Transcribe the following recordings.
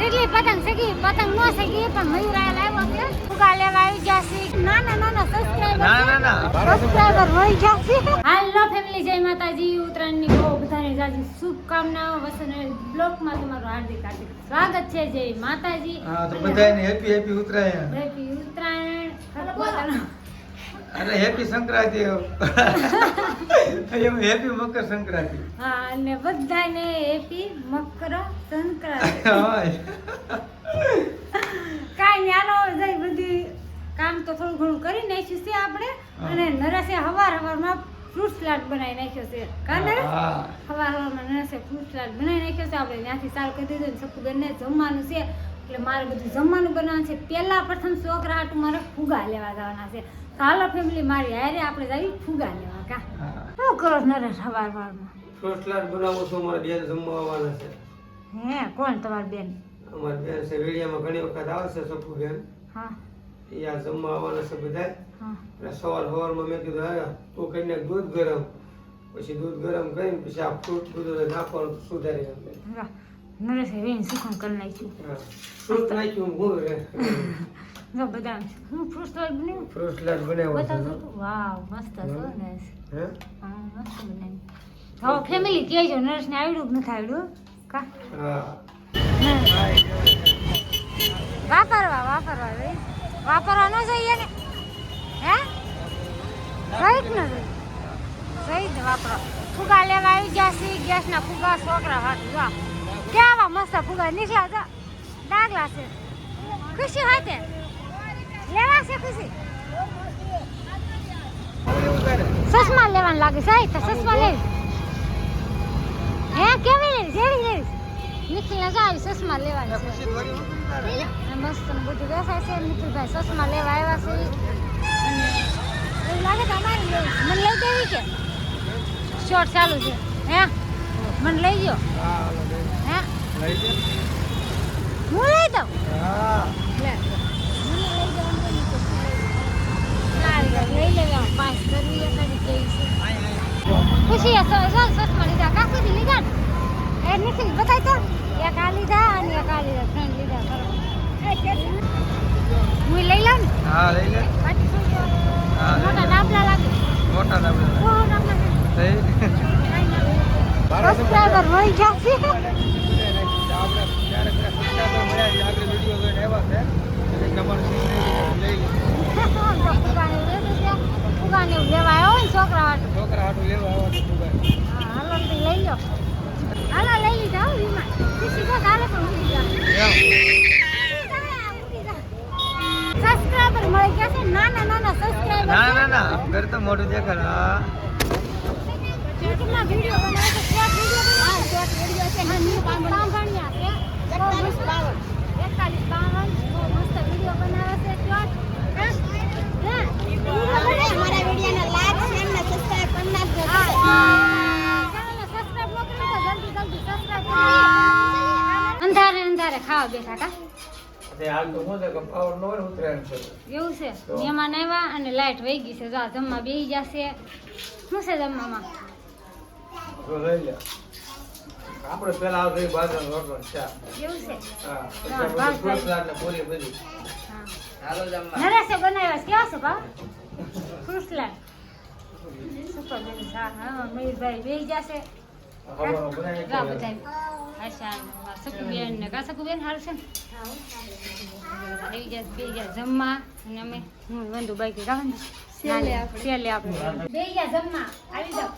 કેટલી પતંગ સગી પતંગ નો સગી પણ મયુરાય લાવ્યો છે ફુગા લેવા આવી જશે નાના સબસ્ક્રાઇબર મળી જશે હાલો ફેમિલી જય માતાજી ઉત્તરાયણની બહુ બધાને જાજી શુભકામનાઓ વસન બ્લોગમાં તમારું હાર્દિક સ્વાગત છે જય માતાજી હા તો બધાને હેપી ઉત્તરાયણ અરે હેપી સંક્રાંતિ હેપી મકર સંક્રાંતિ હા અને બધાને હેપી મકર સંક્રાંતિ કાઈ ની આલો જઈ બધી કામ તો થોડું ઘણું કરી નાખ્યું છે આપણે અને નરેશે હવારમાં ફ્રૂટ સલાડ બનાવી નાખ્યો છે કાને હવારમાં નરેશે ફ્રૂટ સલાડ બનાવી નાખ્યો છે આપણે ત્યાંથી સારું કરી દીધું ને સપુબેનને જમવાનું છે એટલે મારે બધું જમવાનું બનાવવાનું છે પહેલા પ્રથમ છોકરા હાટું મારે ફુગા લેવા જવાના છે હાલો ફેમિલી મારી હારે આપણે જઈ ફુગા લેવા કા શું કરો નરેશ હવારમાં ફ્રૂટ સલાડ બનાવો છો મારા બેન જમવા આવવાના છે હે કોણ તમારી બેન અમારી બેન છે વેડિયામાં ઘણી વખત આવે છે સપુ બેન હા એ આ જમવા આવવાના છે બધા એટલે સવારમાં મેં કીધું હા તું કહીને દૂધ ગરમ પછી દૂધ ગરમ કરીને પછી આ ફ્રૂટ બધું નાખવાનું સુધારી નરેશ વેણ સુખમ કરી નાખ્યું ફ્રૂટ નાખ્યું હું રે જો બદામ હું ફ્રૂટ સલાડ બનાવ્યું ફ્રૂટ સલાડ બનાવ્યો વાવ મસ્ત છે ને હે હા મસ્ત બનાવ્યું હવે ફેમિલી કહેજો નરેશને આવડ્યું કે નથી આવડ્યું કા હા વાપરવા ન જોઈએ ને હે રાઈટ ને રાઈટ ને વાપરો ફુગા લેવા આવી જશે ગેસના ફુગા છોકરા હાથ જો કેવા મસ્ત ફુગા નીકળ્યા હતા ડાગલા છે ખુશી હાથે લેવા છે ખુશી સસમા લેવાનું લાગે સાહેબ તો સસમા લેવી હે કેવી લેવી જેવી લેવી નિખિલને જાય સસમા લેવાની છે મસ્ત બધું બેસાય છે નિખિલભાઈ સસમા લેવા આવ્યા છે અને એવું લાગે તો અમારી લેવી મને લઈ દેવી કે શોર્ટ ચાલુ છે હે મને લઈ ગયો હે હું લઈ દઉં લે મને લઈ દઉં લઈ લેવા પાસ કરવી એકાદી કેવી છે ખુશી સસમા લીધા કાકુથી લીધા ને એ નિખિલ બતાય તો એક આ લીધા અને એક આ લીધા ત્રણ લીધા કરો હું લઈ લઉં ને હા લઈ લે મોટા ડાબલા લાગે મોટા ડાબલા સબસ્ક્રાઇબર મળી જશે ફુગાને લેવા આવ્યો ને છોકરા હાટું લેવા આવ્યો હાલો લઈ લો હાલો લઈ લીધા હો વિમાન ખુશી બસ હાલે પણ ઉડી જા સબસ્ક્રાઇબર મળી ગયા છે નાના સબસ્ક્રાઇબર ના ઘર તો મોટું દેખાડ હા કેટલા વિડિયો બનાવે છે શોર્ટ વિડિયો છે હા ન્યુ કાંભણિયા છે બહુ મસ્ત 41 બહુ મસ્ત વિડિયો બનાવે છે શોર્ટ हमारा वीडियो ने लाइक शेयर ने सब्सक्राइब करना અંધારે ખાવા બેઠા કા હાલ તો શું છે કે પાવર નો હોય ઉતરાયણ છે એવું છે મહેમાન આવ્યા અને લાઈટ વહી ગઈ છે જો આ જમવા બેસી જશે શું છે જમવામાં તો લઈ લે આપણે પેલા આવતો બાજરાનો રોટલો ચા એવું છે હા પછી ફ્રૂટ સલાડ ને પૂરી બધી હાલો જમવા નરેશે બનાવ્યા કેવા છે ભાવ ફ્રૂટ સલાડ સુપર બેન હા મયુરભાઈ બેસી જશે હવાનો બનાવી જા બધા આશા સકુબેન ને કા સકુબેન હાલ છે આવી જાય બે ગયા જમવા અને અમે હું બંધુ બાઈક ગાવન સેલે આપણે બે ગયા જમવા આવી જાવ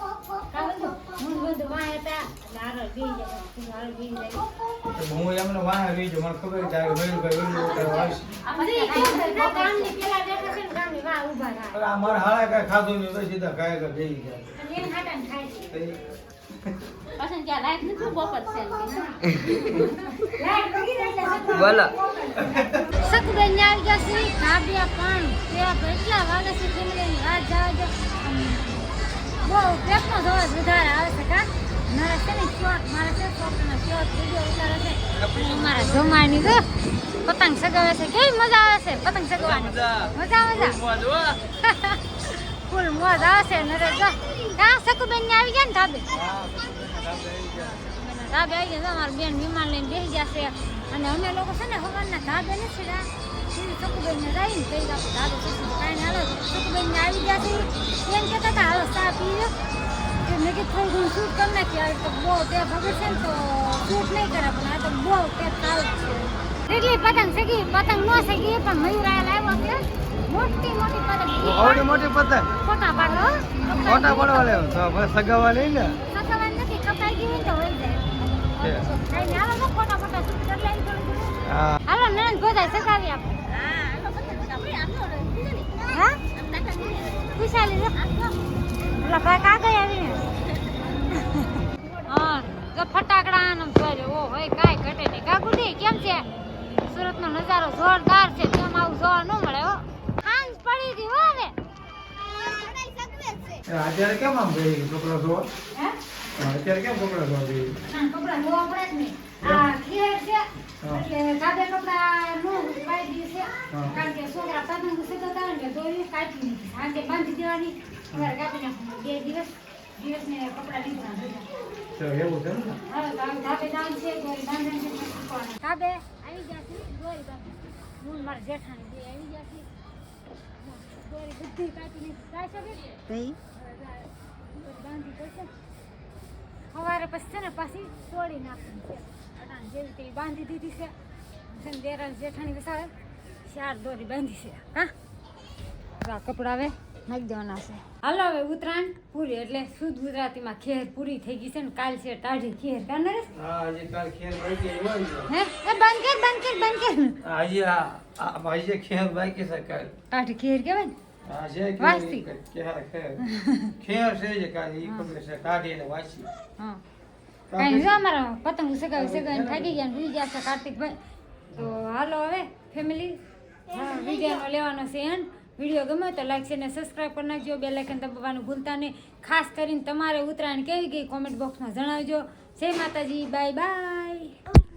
કા બંધુ હું બંધુ માં હતા લારો બે ગયા હું એમને વાહ રીજો મને ખબર છે કે મયુરભાઈ આપણે કામ ની પેલા બેઠા છે ને કામ ની વાહ ઊભા રહા આ માર હાળા કઈ ખાધું નહીં તો સીધા ખાય કે બેહી ગયા લેન ખાટાને ખાય पसंद क्या लाइट नहीं बहुत सेल्फी લાઈટ વગી એટલે બોલો સકુબેન આવી જશે ધાબિયા પણ તેવા કેટલા વાગે છે ફેમિલીની વાત જાવ જો બહુ પેટનો અવાજ વધારે આવે છે કા મારા છે ને શોર્ટ મારા છે છોકરાના શોર્ટ વિડીયો ઉતારે છે અને મારા જમાની તો પતંગ સગાવે છે કેવી મજા આવે છે પતંગ સગાવવાની મજા ફૂલ મોજ આવે છે નરેશ જો કા સકુબેન ને આવી ગયા ને ધાબે ધાબે આવી ગયા અમારા બેન વિમાન લઈને બેસી જશે અને અમે લોકો છે ને સવારના ધાબે નથી સીધા સકુબેનને જઈને કઈ આપણે ધાબે ચડશું કાંઈ હાલો સકુબેનને આવી ગયા છે એમ કહેતા હતા હાલો ચા પીએ કે મેં કીધું થોડું ઘણું શૂટ કરી નાખીએ આવી તો બહુ તે ખબર છે ને તો શૂટ નહીં કરે પણ આ તો બહુ તે સારું છે એટલી પતંગ શીખી પતંગ ન શીખી પણ મયુરાયલ આવ્યો છે મોટી મોટી પતંગ આવડી મોટી પતંગ ફોટા પાડો ફોટા પડવા લેવો તો બસ સગાવા લઈ ને સગાવાન નથી કપાઈ ગઈ હોય તો હોય જાય કઈ હાલો ને ફોટા ફોટા શૂટ કરી લઈને થોડું ઘણું હા હાલો નણંદ ગોદાય સગાવી આપણે હા ખુશાલી ઓલા ભાઈ કાગળ આવીને હા જો ફટાકડા આનંદ કર્યો ઓ હોય કાંઈ ઘટે નહીં કાકુડી કેમ છે સુરતનો નજારો જોરદાર છે તેમ આવું જોવા ન મળે હો હાંજ પડી ગઈ હો હવે અત્યારે કેમ આમ ગઈ કપડા ધોવા હે અત્યારે કેમ કપડા ધોવા ગઈ કપડા ધોવા પડે જ નહીં આ ખેર છે એટલે કાબે કપડા નો વાઈ દી છે કારણ કે છોકરા પતંગ સગતા ને ધોઈ કાઢી નથી સાંજે બાંધી દેવાની સવારે કાપી નાખવાનું 2 દિવસને કપડા લીધા તો એવું છે ને હવે ધાબે દાન છે દોરી બાંધવાની છે શીખવાનું ધાબે આવી ગયા છે દોરી બાંધી હું મારા જેઠાણી બે આવી ગયા છે દોરી બધી કાપી નાખી જાય છે બાંધી પડશે સવારે પછી છે ને પાછી તોડી નાખવાની છે અટાણ જેવી તેવી બાંધી દીધી છે દેરાજ જેઠાણી બેસાડે 4 દોરી બાંધી છે હા આ કપડા હવે નાખી દેવાના છે હાલો હવે ઉત્તરાયણ પૂરી એટલે શુદ્ધ ગુજરાતીમાં ખેર પૂરી થઈ ગઈ છે ને કાલ છે ટાઢી ખેર કા નરેશ હા હજી કાલ ખેર બાકી હોય હે એ બંધ કર હજી આ હજી ખેર બાકી છે કાલ ટાઢી ખેર કહેવાય ને હા છે વાસી. ખેર ખેર છે જે કાલ ઈ ખબર છે કાઢી ને વાસી હા કાંઈ જો અમારા પતંગ સગાવીને થાકી ગયા ને ભૂલી ગયા છે કાર્તિકભાઈ તો હાલો હવે ફેમિલી વિડીયોનો લેવાનો છે એન્ડ વિડીયો ગમે તો લાઈક છે ને સબસ્ક્રાઈબ કરી નાખજો બેલ આઇકન દબાવવાનું ભૂલતા નહીં ખાસ કરીને તમારે ઉત્તરાયણ કેવી ગઈ કોમેન્ટ બોક્સમાં જણાવજો જય માતાજી બાય બાય